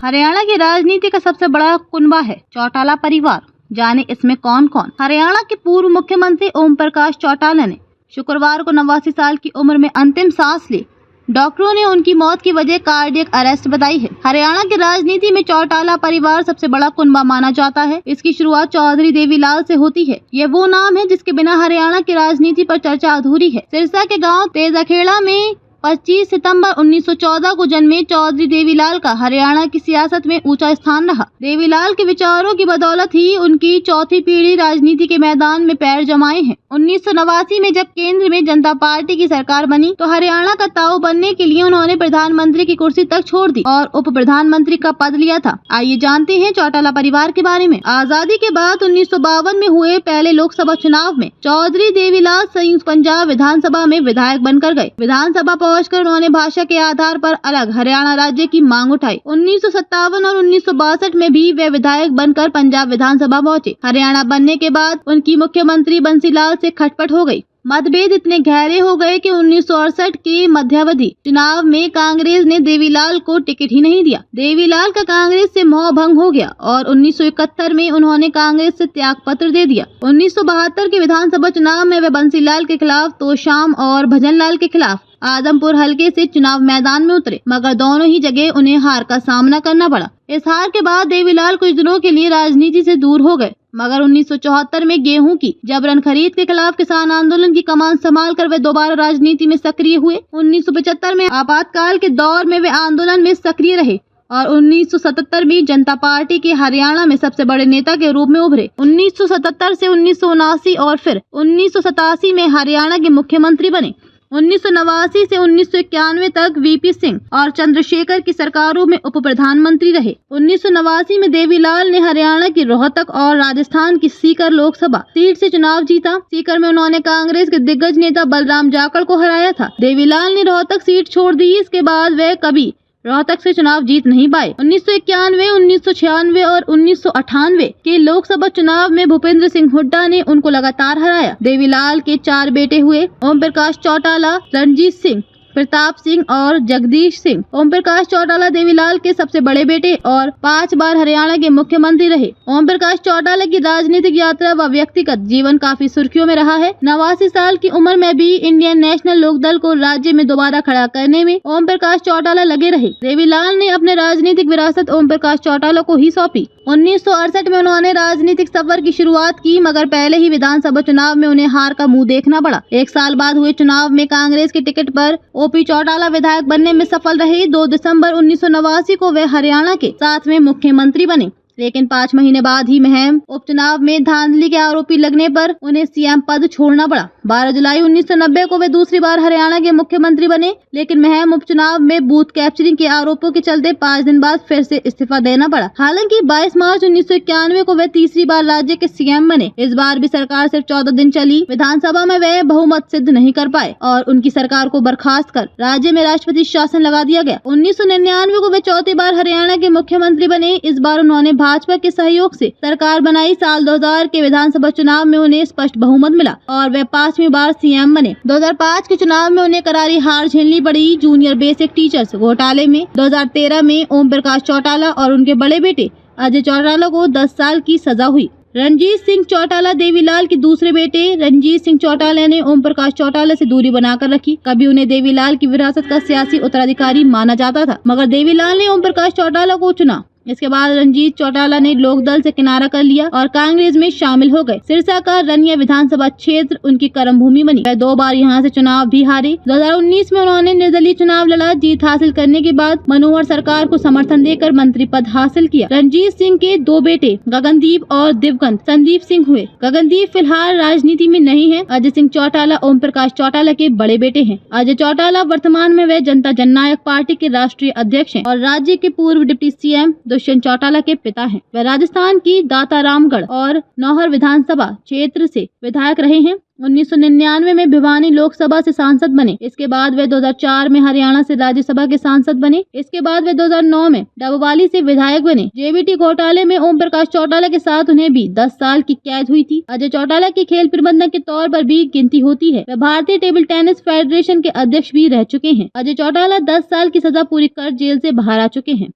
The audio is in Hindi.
हरियाणा की राजनीति का सबसे बड़ा कुनबा है चौटाला परिवार। जाने इसमें कौन कौन। हरियाणा के पूर्व मुख्यमंत्री ओम प्रकाश चौटाला ने शुक्रवार को 89 साल की उम्र में अंतिम सांस ली। डॉक्टरों ने उनकी मौत की वजह कार्डियक अरेस्ट बताई है। हरियाणा की राजनीति में चौटाला परिवार सबसे बड़ा कुनबा माना जाता है। इसकी शुरुआत चौधरी देवीलाल से होती है। ये वो नाम है जिसके बिना हरियाणा की राजनीति पर चर्चा अधूरी है। सिरसा के गांव तेजाखेड़ा में 25 सितंबर 1914 को जन्मे चौधरी देवीलाल का हरियाणा की सियासत में ऊंचा स्थान रहा। देवीलाल के विचारों की बदौलत ही उनकी चौथी पीढ़ी राजनीति के मैदान में पैर जमाए हैं। 1989 में जब केंद्र में जनता पार्टी की सरकार बनी तो हरियाणा का ताऊ बनने के लिए उन्होंने प्रधानमंत्री की कुर्सी तक छोड़ दी और उप प्रधानमंत्री का पद लिया था। आइए जानते हैं चौटाला परिवार के बारे में। आजादी के बाद 1952 में हुए पहले लोकसभा चुनाव में चौधरी देवीलाल संयुक्त पंजाब विधानसभा में विधायक बनकर गए। विधानसभा पहुंचकर उन्होंने भाषा के आधार पर अलग हरियाणा राज्य की मांग उठाई। 1957 और 1962 में भी वे विधायक बनकर पंजाब विधानसभा पहुंचे। हरियाणा बनने के बाद उनकी मुख्यमंत्री बंसीलाल से खटपट हो गई। मतभेद इतने गहरे हो गए कि 1968 के मध्यावधि चुनाव में कांग्रेस ने देवीलाल को टिकट ही नहीं दिया। देवीलाल का कांग्रेस से मोह भंग हो गया और 1971 में उन्होंने कांग्रेस से त्याग पत्र दे दिया। 1972 के विधानसभा चुनाव में वे बंसीलाल के खिलाफ तोशाम और भजनलाल के खिलाफ आदमपुर हलके से चुनाव मैदान में उतरे, मगर दोनों ही जगह उन्हें हार का सामना करना पड़ा। इस हार के बाद देवीलाल कुछ दिनों के लिए राजनीति से दूर हो गए, मगर 1974 में गेहूं की जबरन खरीद के खिलाफ किसान आंदोलन की कमान संभाल कर वे दोबारा राजनीति में सक्रिय हुए। 1975 में आपातकाल के दौर में वे आंदोलन में सक्रिय रहे और 1977 में जनता पार्टी के हरियाणा में सबसे बड़े नेता के रूप में उभरे। 1977 से 1979 और फिर 1987 में हरियाणा के मुख्यमंत्री बने। 1989 से 1991 तक वीपी सिंह और चंद्रशेखर की सरकारों में उप प्रधानमंत्री रहे। 1989 में देवीलाल ने हरियाणा की रोहतक और राजस्थान की सीकर लोकसभा सीट से चुनाव जीता। सीकर में उन्होंने कांग्रेस के दिग्गज नेता बलराम जाखड़ को हराया था। देवीलाल ने रोहतक सीट छोड़ दी। इसके बाद वे कभी रोहतक से चुनाव जीत नहीं पाए। 1991, 1996 और 1998 के लोकसभा चुनाव में भूपेंद्र सिंह हुड्डा ने उनको लगातार हराया। देवीलाल के 4 बेटे हुए, ओम प्रकाश चौटाला, रणजीत सिंह, प्रताप सिंह और जगदीश सिंह। ओम प्रकाश चौटाला देवीलाल के सबसे बड़े बेटे और 5 बार हरियाणा के मुख्यमंत्री रहे। ओम प्रकाश चौटाला की राजनीतिक यात्रा व व्यक्तिगत जीवन काफी सुर्खियों में रहा है। 89 साल की उम्र में भी इंडियन नेशनल लोकदल को राज्य में दोबारा खड़ा करने में ओम प्रकाश चौटाला लगे रहे। देवीलाल ने अपने राजनीतिक विरासत ओम प्रकाश चौटाला को ही सौंपी। 1968 में उन्होंने राजनीतिक सफर की शुरुआत की, मगर पहले ही विधानसभा चुनाव में उन्हें हार का मुंह देखना पड़ा। 1 साल बाद हुए चुनाव में कांग्रेस के टिकट पर ओपी चौटाला विधायक बनने में सफल रहे। 2 दिसंबर 1989 को वे हरियाणा के 7वें मुख्यमंत्री बने, लेकिन 5 महीने बाद ही महम उपचुनाव में धांधली के आरोपी लगने पर उन्हें सीएम पद छोड़ना पड़ा। 12 जुलाई 1990 को वे दूसरी बार हरियाणा के मुख्यमंत्री बने, लेकिन महम उपचुनाव में बूथ कैप्चरिंग के आरोपों के चलते 5 दिन बाद फिर से इस्तीफा देना पड़ा। हालांकि 22 मार्च 1991 को वे तीसरी बार राज्य के सीएम बने। इस बार भी सरकार सिर्फ 14 दिन चली। विधानसभा में वे बहुमत सिद्ध नहीं कर पाए और उनकी सरकार को बर्खास्त कर राज्य में राष्ट्रपति शासन लगा दिया गया। 1999 को वे चौथी बार हरियाणा के मुख्यमंत्री बने। इस बार उन्होंने भाजपा के सहयोग से सरकार बनाई। साल 2000 के विधानसभा चुनाव में उन्हें स्पष्ट बहुमत मिला और वे 5वीं बार सीएम बने। 2005 के चुनाव में उन्हें करारी हार झेलनी पड़ी जूनियर बेसिक टीचर्स घोटाले में। 2013 में ओम प्रकाश चौटाला और उनके बड़े बेटे अजय चौटाला को 10 साल की सजा हुई। रणजीत सिंह चौटाला देवीलाल के दूसरे बेटे। रणजीत सिंह चौटाला ने ओम प्रकाश चौटाला से दूरी बनाकर रखी। कभी उन्हें देवीलाल की विरासत का सियासी उत्तराधिकारी माना जाता था, मगर देवीलाल ने ओम प्रकाश चौटाला को चुना। इसके बाद रणजीत चौटाला ने लोकदल से किनारा कर लिया और कांग्रेस में शामिल हो गए। सिरसा का रनिया विधानसभा क्षेत्र उनकी कर्म भूमि बनी। वह 2 बार यहां से चुनाव भी हारे। 2019 में उन्होंने निर्दलीय चुनाव लड़ा। जीत हासिल करने के बाद मनोहर सरकार को समर्थन देकर मंत्री पद हासिल किया। रणजीत सिंह के 2 बेटे गगनदीप और दिवगंत संदीप सिंह हुए। गगनदीप फिलहाल राजनीति में नहीं है। अजय सिंह चौटाला ओम प्रकाश चौटाला के बड़े बेटे हैं। अजय चौटाला वर्तमान में वे जनता जननायक पार्टी के राष्ट्रीय अध्यक्ष हैं और राज्य के पूर्व डिप्टी सीएम दुष्यंत चौटाला के पिता हैं। वे राजस्थान की दातारामगढ़ और नौहर विधानसभा क्षेत्र से विधायक रहे हैं। 1999 में भिवानी लोकसभा से सांसद बने। इसके बाद वे 2004 में हरियाणा से राज्यसभा के सांसद बने। इसके बाद वे 2009 में डबवाली से विधायक बने। जेबीटी घोटाले में ओम प्रकाश चौटाला के साथ उन्हें भी 10 साल की कैद हुई थी। अजय चौटाला की खेल प्रबंधक के तौर पर भी गिनती होती है। वे भारतीय टेबल टेनिस फेडरेशन के अध्यक्ष भी रह चुके हैं। अजय चौटाला 10 साल की सजा पूरी कर जेल से बाहर आ चुके हैं।